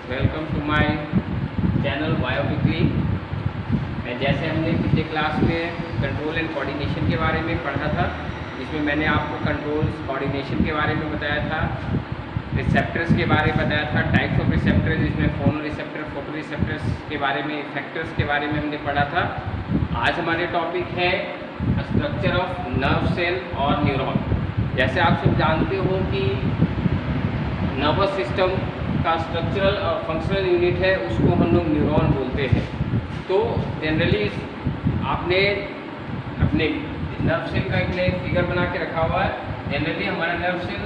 Welcome to my channel Bioweekly. जैसे हमने पिछले क्लास में कंट्रोल एंड कोऑर्डिनेशन के बारे में पढ़ा था, जिसमें मैंने आपको कंट्रोल्स कोऑर्डिनेशन के बारे में बताया था, रिसेप्टर्स के बारे में बताया था, टाइप्स ऑफ रिसेप्टर्स जिसमें फोनो रिसेप्टर, फोटो रिसेप्टर्स के बारे में, इफेक्टर्स के बारे में हमने पढ़ा था। आज हमारे टॉपिक है स्ट्रक्चर ऑफ नर्व सेल और न्यूरॉन। जैसे आप सब जानते हो कि नर्वस सिस्टम का स्ट्रक्चरल और फंक्शनल यूनिट है, उसको हम लोग न्यूरॉन बोलते हैं। तो जनरली आपने अपने नर्व सेल का एक नए फिगर बना के रखा हुआ है। जनरली हमारा नर्व सेल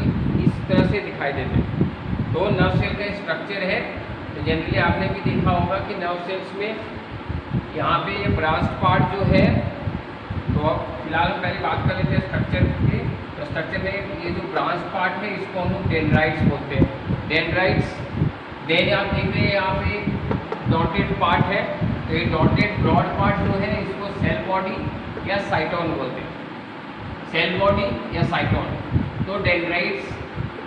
इस तरह से दिखाई देते हैं। तो नर्व सेल का स्ट्रक्चर है, तो जनरली आपने भी देखा होगा कि नर्व सेल्स में यहाँ पे ये ब्रांच पार्ट जो है, तो फिलहाल हम पहले बात कर लेते हैं स्ट्रक्चर की। तो स्ट्रक्चर में ये जो ब्रांच पार्ट है, इसको हम लोग डेंड्राइट्स बोलते हैं। डेंड्राइट्स देन आप देख रहे हैं यहाँ पे डॉटेड पार्ट है, तो ये डॉटेड ब्रॉड पार्ट जो है इसको सेल बॉडी या साइटोन बोलते हैं। सेल बॉडी या साइटोन। तो डेंड्राइट्स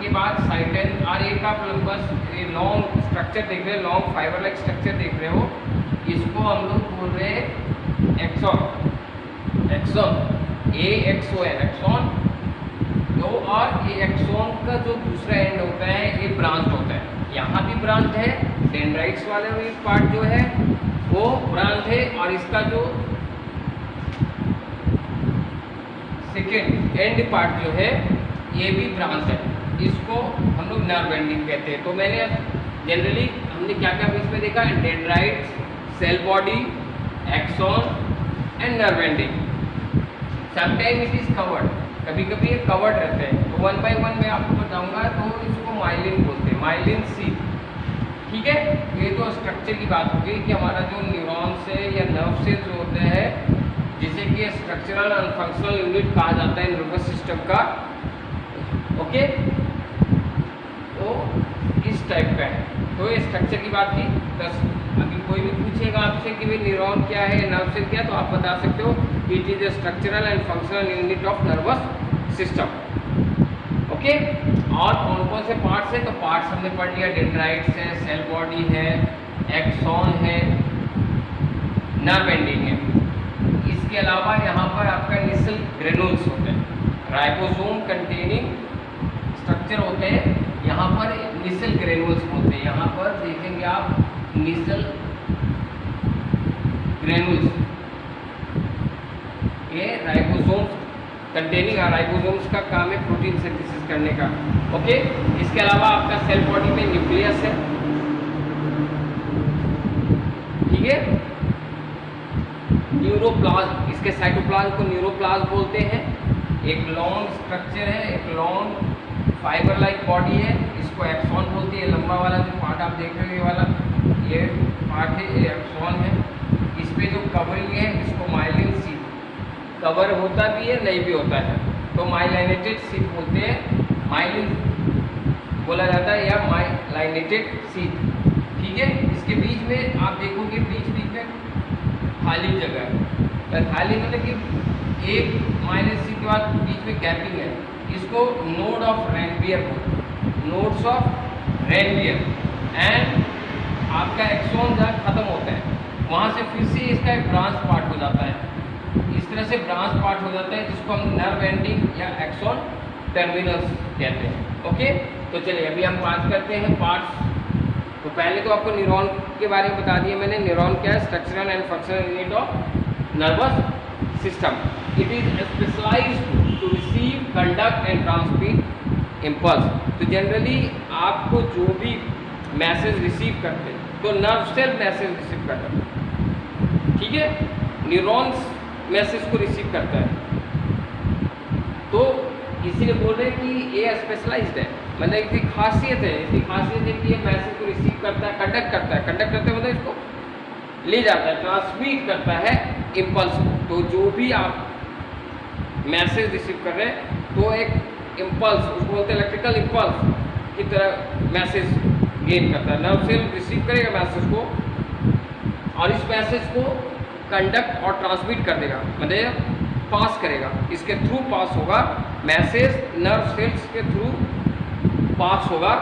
के बाद साइटन और एक आप बस लॉन्ग स्ट्रक्चर देख रहे हैं, लॉन्ग फाइबर लाइक स्ट्रक्चर देख रहे हो, इसको हम लोग बोल रहे हैं एक्सॉन। Axon AXON axon. तो और ये एक्सॉन का जो दूसरा एंड होता है ये ब्रांच होता है। यहाँ भी ब्रांच है, डेंड्राइट्स वाले भी पार्ट जो है वो ब्रांच है, और इसका जो सेकेंड एंड पार्ट जो है ये भी ब्रांच है। इसको हम लोग नर्व एंडिंग कहते हैं। तो मैंने जनरली हमने क्या क्या इसमें देखा है, dendrites, cell body, axon and nerve ending. Sometime it is covered, कभी कभी ये कवर्ड रहते हैं। तो वन बाय वन मैं आपको बताऊंगा। तो इसको माइलिन बोलते हैं, माइलिन सीथ। ठीक है, ये तो स्ट्रक्चर की बात हो गई कि हमारा जो न्यूरॉन्स है या नर्व सेल्स जो होते हैं, जिसे कि स्ट्रक्चरल एंड फंक्शनल यूनिट कहा जाता है नर्वस सिस्टम का। ओके, तो इस टाइप का है। तो ये स्ट्रक्चर की बात की। बस अभी कोई भी पूछेगा आपसे कि भाई न्यूरॉन क्या है, नर्व सेल क्या है, तो आप बता सकते हो it is a structural and functional unit of nervous system. Okay, और कौन कौन से पार्ट्स हैं, तो पार्ट्स हमने पढ़ लिया, डेंड्राइट्स है, सेल बॉडी है, एक्सॉन है, नर्व एंडिंग है। इसके अलावा यहाँ पर आपका निसल ग्रेनुल्स होते हैं, राइबोसोम कंटेनिंग स्ट्रक्चर होते हैं। यहाँ पर निसल ग्रेनुल्स होते हैं, यहाँ पर देखेंगे आप निसल ग्रेनुल्स, ये राइबोसोम्स कंटेनिंग, राइबोसोम्स का काम है प्रोटीन सिंथेसिस करने का। ओके, इसके अलावा आपका सेल बॉडी में न्यूक्लियस है। ठीक है, न्यूरोप्लाज्म, इसके साइटोप्लाज्म को न्यूरोप्लाज्म बोलते हैं। एक लॉन्ग स्ट्रक्चर है, एक लॉन्ग फाइबर लाइक बॉडी है, इसको एक्सॉन बोलते हैं। लंबा वाला जो पार्ट आप देख रहे हो, ये वाला ये पार्ट है, ये एक्सॉन है। इस पे जो कवरिंग है इसको माइलिन सीथ, कवर होता भी है नहीं भी होता है, तो माइलाइनेटेड सीथ बोलते हैं, माइलिन बोला जाता है या माइलाइनेटेड सीथ। ठीक है, इसके बीच में आप देखोगे बीच बीच में खाली जगह है। खाली मतलब कि एक माइलिन सीथ के बाद बीच में गैपिंग है, इसको नोड ऑफ रेनवियर बोलते हैं, नोड्स ऑफ रेनवियर। एंड आपका एक्सॉन जहाँ खत्म होता है वहाँ से फिर से इसका एक ब्रांच पार्ट हो जाता है। इस तरह से ब्रांच पार्ट हो जाता है, जिसको हम नर्व एंडिंग या एक्सॉन टर्मिनल्स कहते हैं। ओके, तो चलिए अभी हम बात करते हैं पार्ट्स। तो पहले तो आपको न्यूरॉन के बारे में बता दिया मैंने। न्यूरॉन क्या है, structural and functional unit of nervous system. It is specialised to receive, conduct and transmit impulse. तो जनरली आपको जो भी मैसेज रिसीव करते हैं, तो नर्व सेल मैसेज रिसीव करता है। ठीक है, न्यूरॉन्स मैसेज को रिसीव करता है। तो इसीलिए बोल रहे हैं कि ये स्पेशलाइज्ड है, मतलब इसकी खासियत है, इसकी खासियत है कि ये मैसेज को रिसीव करता है, कंडक्ट करता है। कंडक्ट करते मतलब इसको ले जाता है, ट्रांसमिट करता है इम्पल्स को। तो जो भी आप मैसेज रिसीव कर रहे हैं, तो एक इम्पल्स, उसको बोलते हैं इलेक्ट्रिकल इम्पल्स की तरह मैसेज गेन करता है। नर्व सेल रिसीव करेगा मैसेज को, और इस मैसेज को कंडक्ट और ट्रांसमिट कर देगा, मतलब पास करेगा, इसके थ्रू पास होगा मैसेज, नर्व सेल्स के थ्रू पास होगा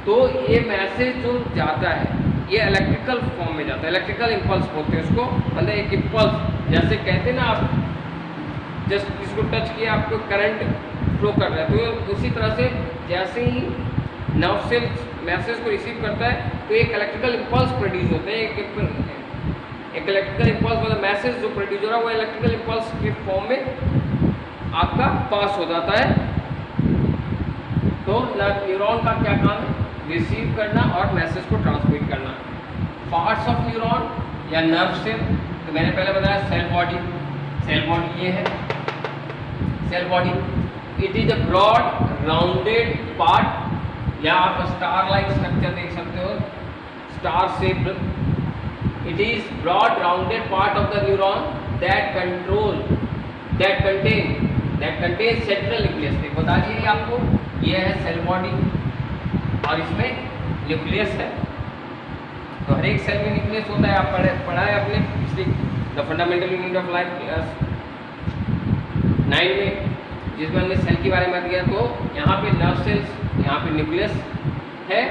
तो ये मैसेज जो जाता है ये इलेक्ट्रिकल फॉर्म में जाता है, इलेक्ट्रिकल इम्पल्स बोलते हैं उसको, मतलब एक इम्पल्स, जैसे कहते हैं ना आप जस्ट इसको टच किया आपको करंट फ्लो कर रहा है, तो उसी तरह से जैसे ही नर्व सेल्स मैसेज को रिसीव करता है तो एक इलेक्ट्रिकल इम्पल्स प्रोड्यूस होते हैं, एक इलेक्ट्रिकल इम्पल्स मतलब मैसेज जो प्रोड्यूस हो रहा है वो इलेक्ट्रिकल इम्पल्स के फॉर्म में आपका पास हो जाता है। तो न्यूरॉन का क्या काम है? रिसीव करना और मैसेज को ट्रांसमिट करना। पार्ट्स ऑफ न्यूरॉन या नर्व सेल, तो मैंने पहले बताया सेल बॉडी, सेल बॉडी ये है cell body, it is a broad rounded part, या आप स्टार लाइक स्ट्रक्चर देख सकते हो, star shaped. It is broad rounded part of the neuron that contain central nucleus. बता दीजिए आपको ये है सेल बॉडी और इसमें न्यूक्लियस है। तो हर एक सेल में न्यूक्लियस होता है, आप पढ़ा है अपने पिछले the fundamental unit of life class 9 में, जिसमें हमने सेल के बारे में बात किया। तो यहाँ पे नर्व सेल्स, यहाँ पे न्यूक्लियस है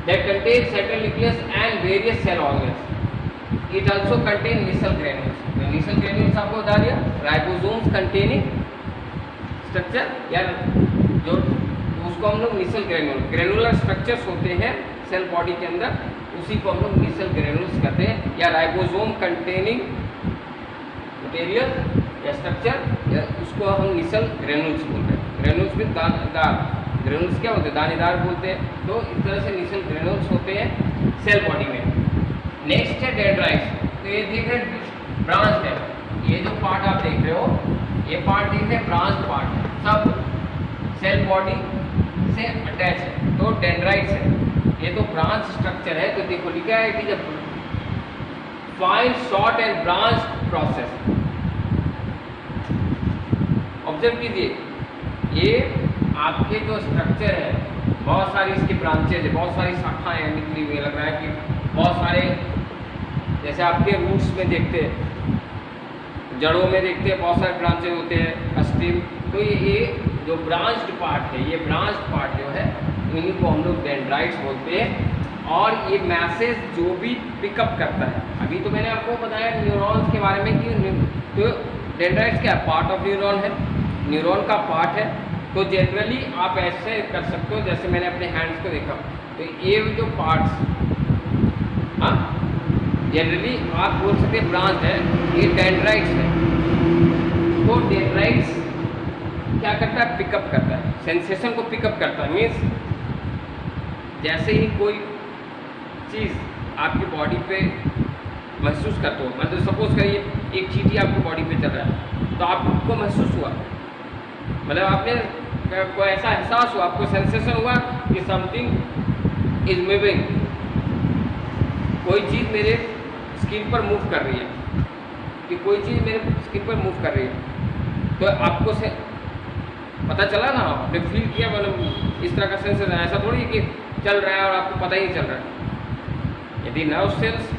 that contain central nucleus and various cell organs. It also contain Nissl granules. Nissl granules आपको बता दिया, राइबोसोम्स कंटेनिंग स्ट्रक्चर, या जो उसको हम लोग नीसल ग्रेनुलर स्ट्रक्चर्स होते हैं सेल बॉडी के अंदर, उसी को हम लोग नीसल ग्रेनुल्स कहते हैं, या राइबोसोम कंटेनिंग मटेरियल या स्ट्रक्चर, या उसको हम नीसल ग्रेनुल्स बोलते हैं। ग्रेनुल्स भी दानेदार, ग्रेनुल्स क्या होते हैं? दानेदार बोलते हैं। तो इस तरह से नीसल ग्रेनुल्स होते हैं सेल बॉडी में। नेक्स्ट है डेंड्राइट्स। तो ये देख रहे हैं ब्रांच है, ये जो पार्ट आप देख रहे हो ये पार्ट देख रहे हैं ब्रांच पार्ट है, सब सेल बॉडी से अटैच है, तो डेंड्राइट्स है। ये तो ब्रांच स्ट्रक्चर है, तो देखो लिखा है it is a fine short and branch process. Observe कीजिए, ये आपके जो स्ट्रक्चर है, बहुत सारी इसकी ब्रांचेज है, बहुत सारी शाखाएं निकली हुई, लग रहा है कि बहुत सारे, जैसे आपके रूट्स में देखते हैं, जड़ों में देखते हैं बहुत सारे ब्रांचेज होते हैं स्टेम। तो ये जो ब्रांच्ड पार्ट है, ये ब्रांच पार्ट जो है इन्हीं को हम लोग डेंड्राइट्स बोलते हैं। और ये मैसेज जो भी पिकअप करता है, अभी तो मैंने आपको बताया न्यूरॉन्स के बारे में कि तो डेंड्राइट्स क्या पार्ट ऑफ न्यूरॉन है, न्यूरॉन का पार्ट है। तो जनरली आप ऐसे कर सकते हो, जैसे मैंने अपने हैंड्स को देखा, तो ये जो पार्ट्स, हाँ जनरली आप बोल सकते हैं ब्रांच है, ये डेंड्राइट्स है। तो डेंड्राइट्स क्या करता है? पिकअप करता है, सेंसेशन को पिकअप करता है। मीन्स जैसे ही कोई चीज़ आपकी बॉडी पे महसूस करते हो, मतलब सपोज करिए एक चीज़ ही आपकी बॉडी पे चल रहा है, तो आपको महसूस हुआ, मतलब आपने कोई ऐसा एहसास हुआ, आपको सेंसेशन हुआ कि समथिंग इज मूविंग, कोई चीज़ मेरे स्किन पर मूव कर रही है, कि कोई चीज़ मेरे स्किन पर मूव कर रही है, तो आपको से पता चला ना, आपने फील किया, मतलब इस तरह का सेंसेशन। ऐसा थोड़ी कि चल रहा है और आपको पता ही नहीं चल रहा है। यदि नर्व सेल्स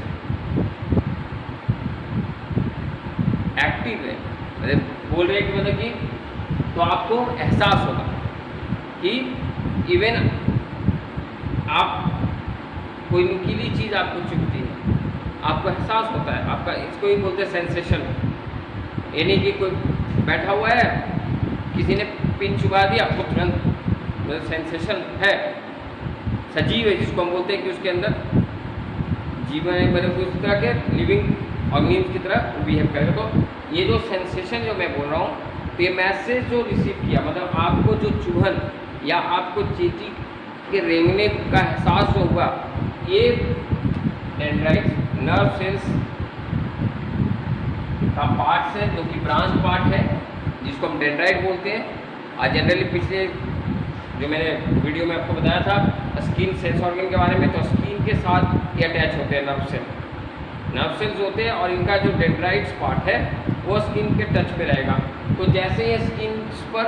एक्टिव है, मतलब बोल रहे हैं कि मतलब कि, तो आपको एहसास होगा कि इवन आप कोई नुकीली चीज़ आपको चुभती है, आपको एहसास होता है, आपका इसको ही बोलते हैं सेंसेशन। यानी कि कोई बैठा हुआ है, किसी ने पिन चुभा दिया, आपको तुरंत मतलब सेंसेशन है, सजीव है, जिसको हम बोलते हैं कि उसके अंदर जीवन है, मतलब उस तरह के लिविंग ऑर्गेनिज्म की तरह बिहेव करेगा। तो ये जो सेंसेशन जो मैं बोल रहा हूँ, तो ये मैसेज जो रिसीव किया, मतलब आपको जो चुभन या आपको चींटी के रेंगने का एहसास जो हुआ, ये डेंड्राइट्स नर्व सेल्स का पार्ट है, जो कि ब्रांच पार्ट है, जिसको हम डेंड्राइट बोलते हैं। और जनरली पिछले जो मैंने वीडियो में आपको बताया था स्किन सेंस ऑर्गन के बारे में, तो स्किन के साथ ये अटैच होते हैं नर्व सेल, नर्व सेल्स होते हैं, और इनका जो डेंड्राइट्स पार्ट है वो स्किन के टच पे रहेगा। तो जैसे ये स्किन पर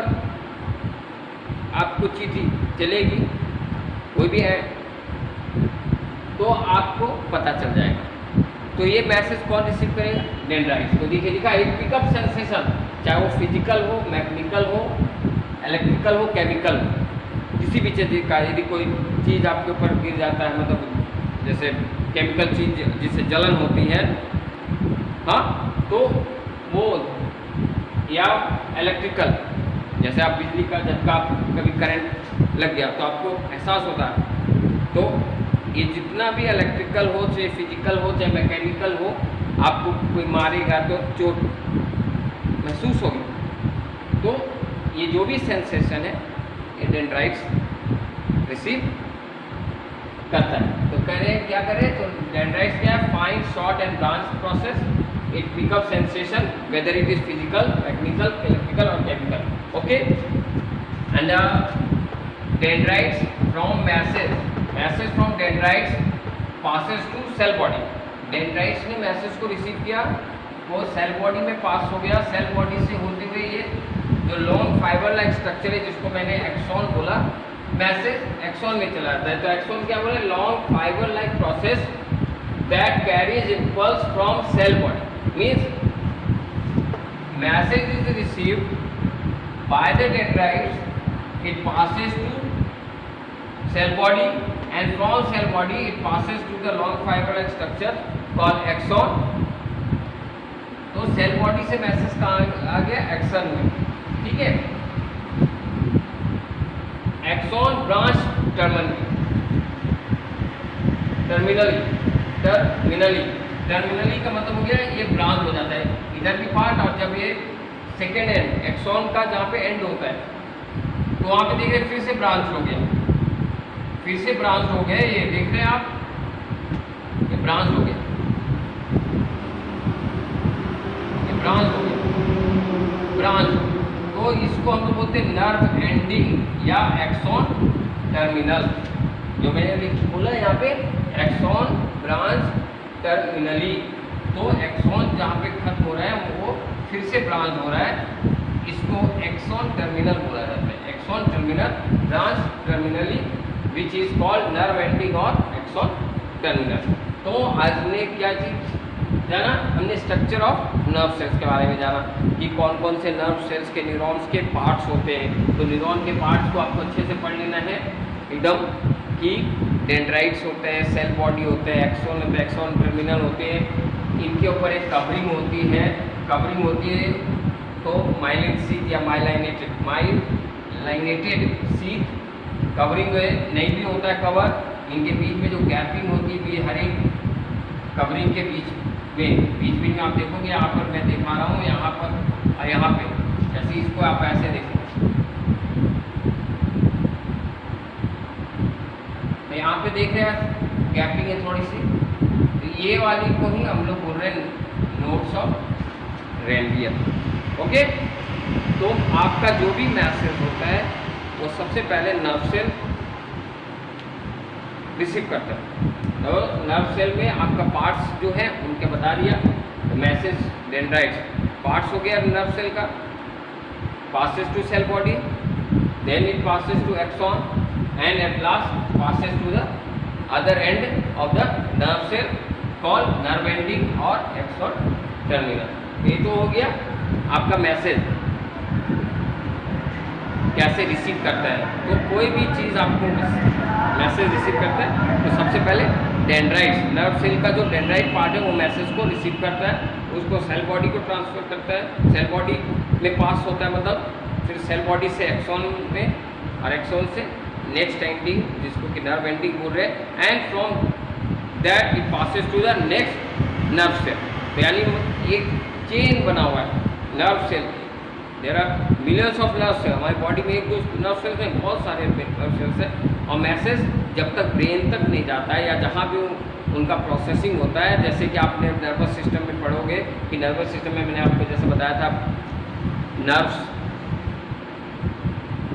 आपको चींटी चलेगी, कोई भी है, तो आपको पता चल जाएगा। तो ये मैसेज कौन रिसीव करेगा? डेंड्राइट्स। तो देखिए लिखा है पिकअप सेंसेशन, चाहे वो फिजिकल हो, मैकेनिकल हो, इलेक्ट्रिकल हो, केमिकल हो, किसी भी चीज़ का, यदि कोई चीज़ आपके ऊपर गिर जाता है, मतलब जैसे केमिकल चीज़ जिससे जलन होती है, हाँ, तो वो, या इलेक्ट्रिकल, जैसे आप बिजली का झटका, कभी करंट लग गया तो आपको एहसास होता है। तो ये जितना भी इलेक्ट्रिकल हो, चाहे फिजिकल हो, चाहे मैकेनिकल हो, आपको कोई मारेगा तो चोट महसूस होगी। तो ये जो भी सेंसेशन है ये डेंड्राइट्स रिसीव करता है। तो कह रहे हैं क्या करें, तो डेंड्राइट्स क्या है, fine short and branch process, it pick up sensation whether it is physical, mechanical, electrical और chemical, okay. And dendrites from message from dendrites passes to cell body. Dendrites ने मैसेज को रिसीव किया, वो cell body में पास हो गया। Cell body से होते हुए ये जो लॉन्ग फाइबर लाइक स्ट्रक्चर है, जिसको मैंने एक्सॉन बोला, मैसेज एक्सॉन में चला जाता है। तो एक्सॉन क्या बोले, long fibre like process that carries impulse from cell body, means message is received by the dendrites, it passes to cell body, and from cell body it passes to the long fiber like structure called axon. तो cell body से message कहाँ आ गया, action में, ठीक है। Axon branch terminally का मतलब हो गया ये ब्रांच हो जाता है इधर की पार्ट, और जब ये सेकेंड एंड एक्सॉन का जहाँ पे एंड होता है तो वहाँ पे देख रहे फिर से ब्रांच हो गया, फिर से ब्रांच हो गया, ये देख रहे हैं आप, ये ब्रांच हो गया, ये ब्रांच हो गया, ब्रांच। तो इसको हम लोग बोलते हैं नर्व एंडिंग या एक्सॉन टर्मिनल। जो मैंने बोला यहाँ पे एक्सॉन ब्रांच टर्मिनली, तो एक्सॉन जहाँ पे खत्म हो रहा है वो फिर से ब्रांच हो रहा है, इसको एक्सॉन टर्मिनल बोला जाता है। Axon terminal, branch terminally, which is called nerve ending और एक्सॉन टर्मिनल। तो आज हमने क्या चीज़ जाना, हमने स्ट्रक्चर ऑफ नर्व सेल्स के बारे में जाना कि कौन कौन से नर्व सेल्स के न्यूरॉन्स के पार्ट्स होते हैं। तो न्यूरॉन के पार्ट्स को आपको अच्छे से पढ़ लेना है एकदम, कि डेंड्राइट्स होते हैं, सेल बॉडी होते हैं, एक्सॉन होते हैं, एक्सॉन टर्मिनल होते हैं, इनके ऊपर एक कवरिंग होती है, कवरिंग होती है तो माइलिन शीथ या माइलाइनेटेड शीथ कवरिंग नहीं भी होता है कवर, इनके बीच में जो गैपिंग होती है हर एक कवरिंग के बीच में आप देखोगे, यहाँ पर मैं दिखा रहा हूँ, यहाँ पर और यहाँ पे, जैसे इसको आप ऐसे देखो, तो यहाँ पे देख रहे हैं गैपिंग है थोड़ी सी, तो ये वाली को ही हम लोग बोल रहे हैं नोड्स ऑफ रेनवियर, ओके। तो आपका जो भी मैसेज होता है वो सबसे पहले नर्व सेल रिसीव करता है। तो नर्व सेल में आपका पार्ट्स जो है उनके बता दिया, तो मैसेज डेंड्राइट्स पार्ट्स हो गया नर्व सेल का, passes to cell body, then it passes to axon, and at last passes to the other end of the nerve cell called nerve ending or axon terminal। ये तो हो गया आपका message कैसे receive करता है। तो कोई भी चीज़ आपको मैसेज रिसीव करता है तो सबसे पहले डेंड्राइट्स, नर्व सेल का जो डेंड्राइट पार्ट है वो मैसेज को रिसीव करता है, उसको सेल बॉडी को ट्रांसफ़र करता है, सेल बॉडी में पास होता है, मतलब फिर सेल बॉडी से एक्सॉन में, और एक्सॉन से नेक्स्ट एंडिंग जिसको कि नर्व एंडिंग बोल रहे हैं, and from that it passes to the next nerve cell. तो यानी एक चेन बना हुआ है nerve cell, there are millions of nerve cell, हमारी बॉडी में एक दो नर्व सेल्स हैं, बहुत सारे नर्व सेल्स हैं, और मैसेज जब तक ब्रेन तक नहीं जाता है या जहाँ भी उनका प्रोसेसिंग होता है, जैसे कि आपने नर्वस सिस्टम में पढ़ोगे कि नर्वस सिस्टम में मैंने आपको जैसे बताया था,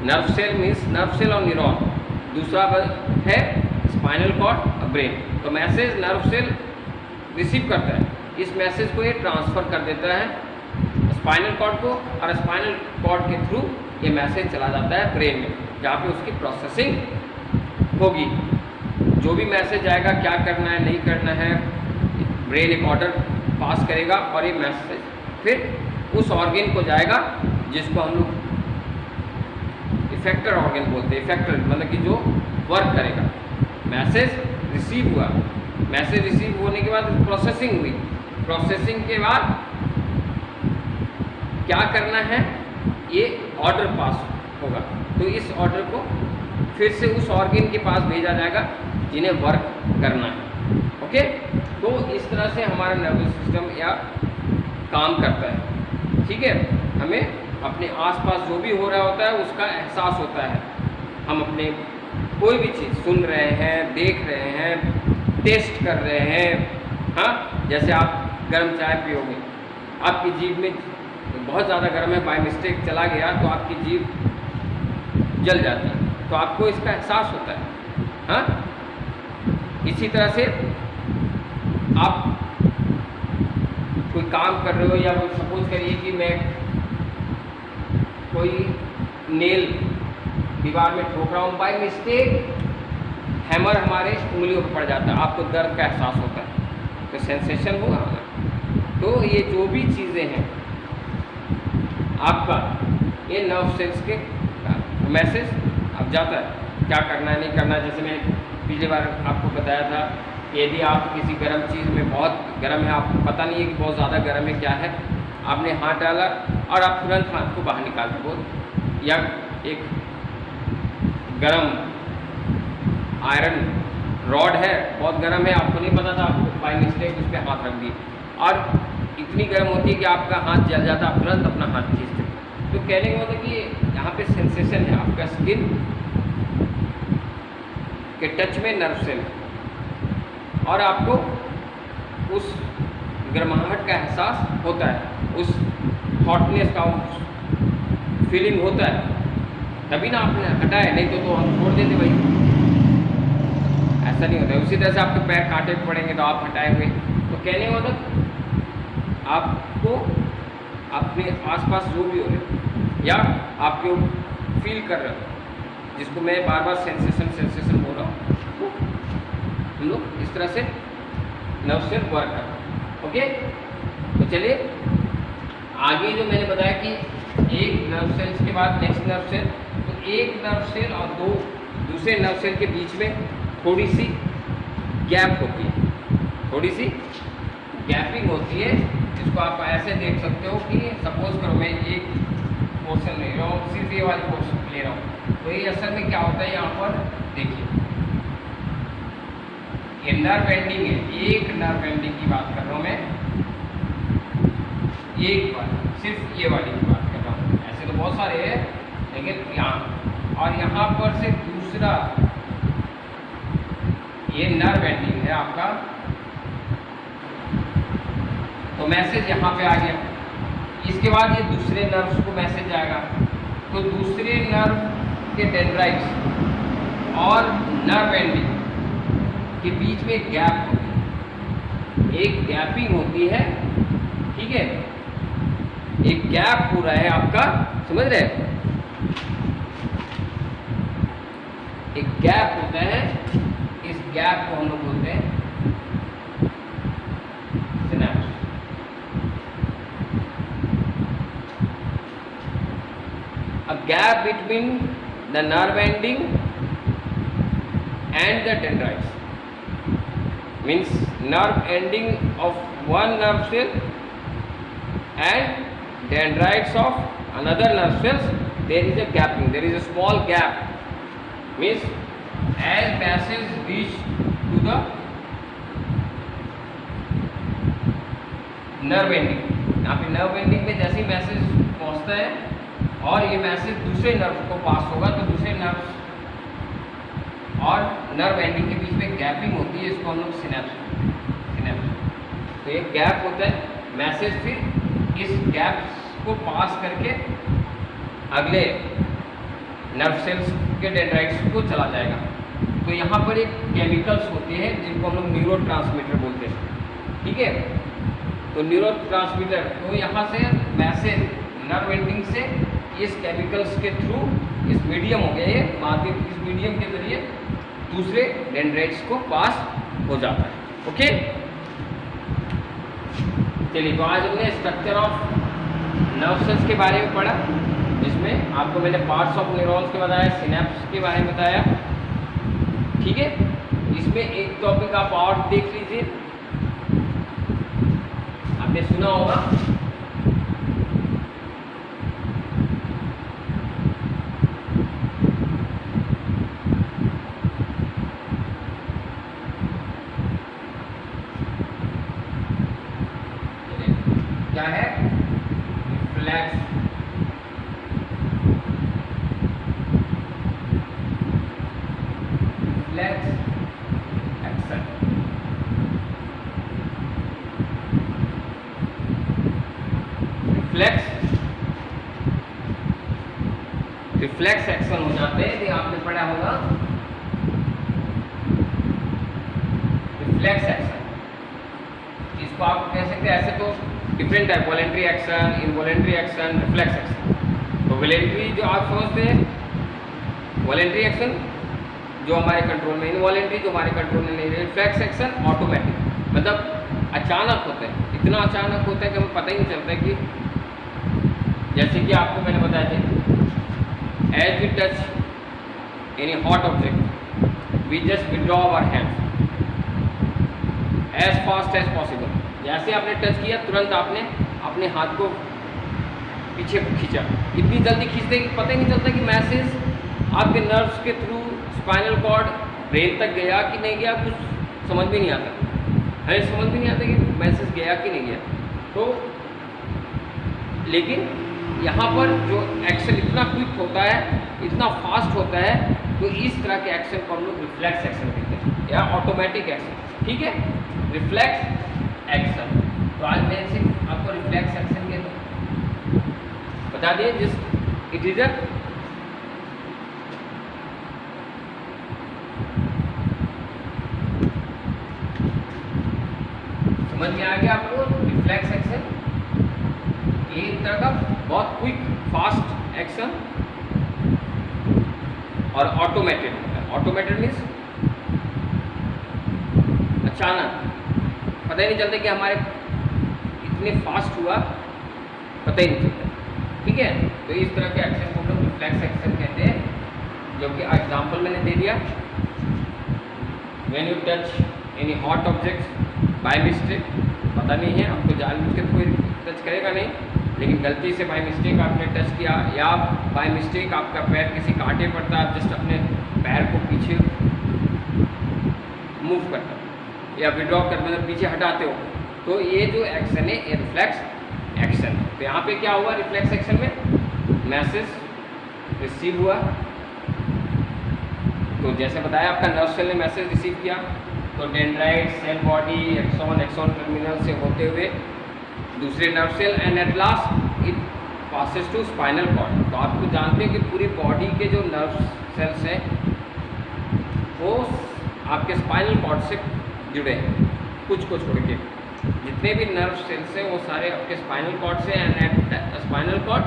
nerve cell means nerve cell और न्यूरॉन, दूसरा है स्पाइनल कॉर्ड और ब्रेन। तो मैसेज नर्व सेल रिसीव करता है, इस मैसेज को ये ट्रांसफ़र कर देता है स्पाइनल कॉर्ड को, और स्पाइनल कॉर्ड के थ्रू ये मैसेज चला जाता है ब्रेन में, जहाँ पे उसकी प्रोसेसिंग होगी। जो भी मैसेज आएगा, क्या करना है नहीं करना है, ब्रेन एक ऑर्डर पास करेगा और ये मैसेज फिर उस ऑर्गन को जाएगा जिसको हम लोग इफेक्टर ऑर्गन बोलते हैं। इफेक्टर मतलब कि जो वर्क करेगा। मैसेज रिसीव हुआ, मैसेज रिसीव होने के बाद प्रोसेसिंग हुई, प्रोसेसिंग के बाद क्या करना है, ये ऑर्डर पास होगा, तो इस ऑर्डर को फिर से उस ऑर्गन के पास भेजा जाएगा जिन्हें वर्क करना है। ओके, तो इस तरह से हमारा नर्वस सिस्टम या काम करता है। ठीक है, हमें अपने आसपास जो भी हो रहा होता है उसका एहसास होता है। हम अपने कोई भी चीज़ सुन रहे हैं, देख रहे हैं, टेस्ट कर रहे हैं। हाँ, जैसे आप गर्म चाय पियोगे, आपकी जीभ में बहुत ज़्यादा गर्म है, बाय मिस्टेक चला गया तो आपकी जीभ जल जाती है, तो आपको इसका एहसास होता है। हाँ, इसी तरह से आप कोई काम कर रहे हो या सपोज करिए कि मैं कोई नेल दीवार में ठोक रहा हूँ, बाय मिस्टेक हैमर हमारे उंगलियों पर पड़ जाता है, आपको दर्द का एहसास होता है, तो सेंसेशन हुआ ना। तो ये जो भी चीज़ें हैं आपका, ये नर्व सेल्स के मैसेज अब जाता है क्या करना है नहीं करना। जैसे मैंने पिछली बार आपको बताया था, यदि आप किसी गर्म चीज़ में, बहुत गर्म है, आपको पता नहीं है कि बहुत ज़्यादा गर्म है क्या है, आपने हाथ डाला और आप तुरंत हाथ को बाहर निकाल के बोल, या एक गर्म आयरन रॉड है, बहुत गर्म है, आपको नहीं पता था, आपको बाय मिस्टेक उस पर हाथ रख दिए और इतनी गर्म होती है कि आपका हाथ जल जाता, आप तुरंत अपना हाथ खींचते। तो कहने का मतलब कि यहाँ पे सेंसेशन है, आपका स्किन के टच में नर्व सेल है और आपको उस गर्माहट का एहसास होता है, उस हॉटनेस का फीलिंग होता है, तभी ना आपने हटाए, नहीं तो हम छोड़ देते भाई, ऐसा नहीं होता है। उसी तरह से आपके पैर कांटे पड़ेंगे तो आप हटाए हुए। तो कहने का मतलब आपको अपने आसपास जो भी हो रहे या आपको फील कर रहे हो, जिसको मैं बार बार सेंसेशन बोल रहा हूँ, तो हम लोग इस तरह से नर्व सेल वर्क कर रहे हैं। ओके, तो चलिए आगे जो मैंने बताया कि एक नर्व सेल्स के बाद नेक्स्ट नर्व सेल, तो एक नर्व सेल और दो दूसरे नर्व सेल के बीच में थोड़ी सी गैप होती है, थोड़ी सी गैपिंग होती है, जिसको आप ऐसे देख सकते हो कि सपोज करो मैं एक पोर्शन ले रहा हूँ, सिर्फ ये वाली पोर्शन ले रहा हूँ, तो ये असल में क्या होता है, यहाँ पर देखिए ये नर्व एंडिंग है, एक नर्व एंडिंग की बात कर रहा हूँ मैं, एक बार सिर्फ ये वाली की बात कर रहा हूँ, ऐसे तो बहुत सारे हैं लेकिन यहाँ, और यहाँ पर से दूसरा ये नर्व एंडिंग है आपका, तो मैसेज यहाँ पे आ गया। इसके बाद ये दूसरे नर्व्स को मैसेज आएगा, तो दूसरे नर्व के डेंड्राइट्स और नर्व एंडिंग के बीच में एक गैप होती है, एक गैपिंग होती है। ठीक है, एक गैप हो रहा है आपका, समझ रहे हैं, एक गैप होता है, इस गैप को हम लोग बोलते हैं synapse. A gap between the nerve ending and the dendrites means nerve ending of one nerve cell and dendrites of another nerve cells, there is a gapping, there is a small gap, means as message reach to the nerve ending, यहाँ पे nerve ending में जैसे ही message पहुँचता है और ये message दूसरे nerve को पास होगा, तो दूसरे नर्व और नर्व एंडिंग के बीच में गैपिंग होती है, इसको हम लोग सिनेप्स। तो एक गैप होता है, मैसेज फिर इस गैप को पास करके अगले नर्व सेल्स के डेंड्राइट्स को चला जाएगा। तो यहाँ पर एक केमिकल्स होते हैं जिनको हम लोग न्यूरोट्रांसमीटर बोलते हैं। ठीक है, तो न्यूरोट्रांसमीटर, तो यहाँ से मैसेज नर्व एंडिंग से इस केमिकल्स के थ्रू, इस मीडियम हो गया ये माध्यम, इस मीडियम के जरिए दूसरे डेंड्राइट्स को पास हो जाता है। ओके, चलिए, तो आज हमने स्ट्रक्चर ऑफ नर्व सेल्स के बारे में पढ़ा, जिसमें आपको मैंने पार्ट्स ऑफ न्यूरॉन्स के बताया, सिनेप्स के बारे में बताया। ठीक है, इसमें एक टॉपिक आप और देख लीजिए, आपने सुना होगा क्या है, रिफ्लेक्स एक्शन। रिफ्लेक्स एक्शन हो जाते हैं, ये आपने पढ़ा होगा रिफ्लेक्स एक्शन। इसको आप कह सकते हैं ऐसे तो डिफरेंट है, voluntary action, involuntary action, reflex action. तो वॉलेंट्री जो आप समझते हैं वॉलेंट्री एक्शन जो हमारे कंट्रोल में, इनवॉलेंट्री जो हमारे कंट्रोल में नहीं, रिफ्लेक्स एक्शन ऑटोमेटिक, मतलब अचानक होता है, इतना अचानक होता है कि हमें पता ही नहीं चलता है कि, जैसे कि आपको मैंने बताया था, as we touch any hot object we just withdraw our hand as fast as possible. जैसे आपने टच किया तुरंत आपने अपने हाथ को पीछे खींचा, इतनी जल्दी खींचते कि पता ही नहीं चलता कि मैसेज आपके नर्व्स के थ्रू स्पाइनल कॉर्ड ब्रेन तक गया कि नहीं गया, कुछ समझ भी नहीं आता है, समझ भी नहीं आता कि मैसेज गया कि नहीं गया। तो लेकिन यहाँ पर जो एक्शन इतना क्विक होता है, इतना फास्ट होता है, तो इस तरह के एक्शन को हम लोग रिफ्लेक्स एक्शन कहते हैं या ऑटोमेटिक एक्शन। ठीक है, रिफ्लेक्स एक्शन। तो आज मैं सिर्फ आपको रिफ्लेक्स एक्शन के बता दिए, जिस इट इज अ समझ में आ गया आपको। रिफ्लेक्स एक्शन एक तरह का बहुत क्विक फास्ट एक्शन और ऑटोमेटेड होता है। ऑटोमेटेड मीन्स अचानक, पता ही नहीं चलता कि हमारे इतने फास्ट हुआ, पता ही नहीं चलता। ठीक है, तो इस तरह के एक्शन को हम लोग रिफ्लेक्स एक्शन कहते हैं, जो कि एग्जाम्पल मैंने दे दिया। When you touch any hot object by mistake, पता नहीं है आपको जानबूझ के कोई टच करेगा नहीं, लेकिन गलती से बाय मिस्टेक आपने टच किया या बाय मिस्टेक आपका पैर किसी कांटे पर था, आप जस्ट अपने पैर को पीछे मूव करता या विड्रॉ कर मतलब पीछे हटाते हो, तो ये जो एक्शन है ये रिफ्लेक्स एक्शन है। तो यहाँ पे क्या हुआ रिफ्लेक्स एक्शन में, मैसेज रिसीव हुआ, तो जैसे बताया आपका नर्व सेल ने मैसेज रिसीव किया, तो dendrite, cell body, axon, axon terminal से होते हुए दूसरे nerve cell and at last it passes to spinal cord. तो आपको जानते हैं कि पूरी बॉडी के जो नर्व सेल्स हैं वो आपके स्पाइनल कॉर्ड से जुड़े हैं, कुछ को छोड़ के जितने भी नर्व सेल्स हैं वो सारे आपके स्पाइनल कॉर्ड से एंड एट स्पाइनल कॉर्ड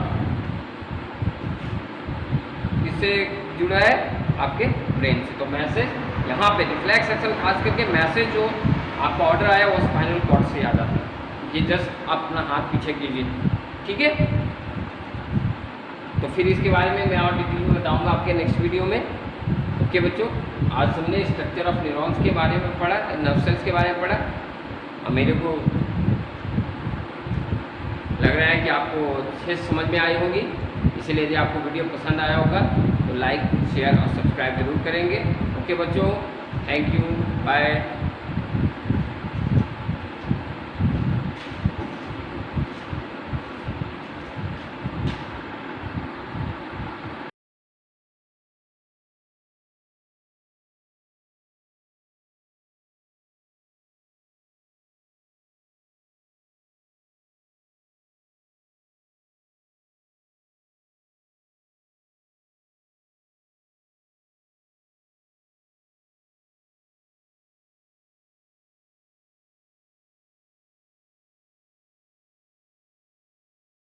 इससे जुड़ा है आपके ब्रेन से। तो मैसेज यहाँ पे रिफ्लेक्स एक्शन खास करके मैसेज जो आपका ऑर्डर आया वो स्पाइनल कॉर्ड से याद आता है, ये जस्ट अपना हाथ पीछे कीजिए। ठीक है, तो फिर इसके बारे में मैं और डिटेल में बताऊंगा आपके नेक्स्ट वीडियो में। ओके बच्चों, आज हमने स्ट्रक्चर ऑफ न्यूरॉन्स के बारे में पढ़ा, नर्व सेल्स के बारे में पढ़ा, और मेरे को लग रहा है कि आपको अच्छे समझ में आई होगी, इसीलिए यदि आपको वीडियो पसंद आया होगा तो लाइक, शेयर और सब्सक्राइब जरूर करेंगे। ओके बच्चों, थैंक यू, बाय।